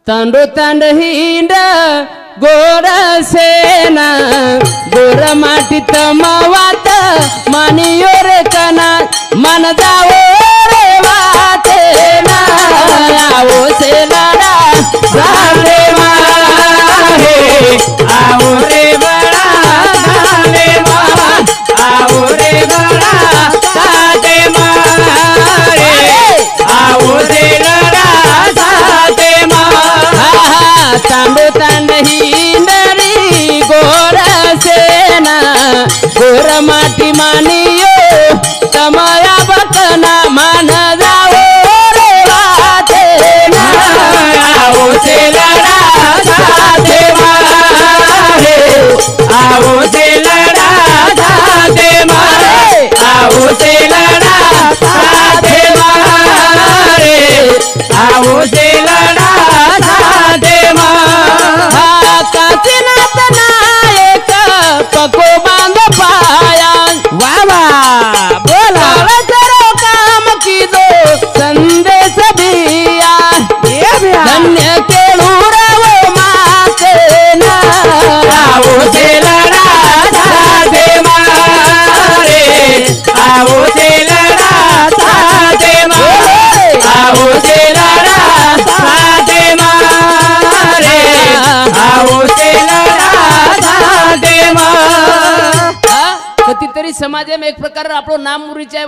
तांडो तांड hind गोर सेना गोर माटी तमवात मानियो रे कना मन जाओ रे वाते ना आओ से लड़ा साले मारे आओ रे बड़ा साले मार आओ रे बड़ा साले मारे आओ से लड़ा साले मार तांडो तांड हिंडरी गोर सेना गोर माटी मानियो तमया बकना मान जाओ रे वाते ना आओ से लड़ा साथे मारे आओ से लड़ा साथे मारे आओ से लड़ा साथे मारे आओ से लड़ा साथे मारे काशीनाथ नायक पको बांध पाया वावा बोला करो काम की दो संदेश दिया धन्य के वो माते ना आओ से लड़ा साथे मारे आओ से लड़ा साथे मारे आओ से लड़ा साथे मारे आओ से लड़ा साथे मारे कधीतरी समाज में एक प्रकार आपलं नाम मुरीचे आहे।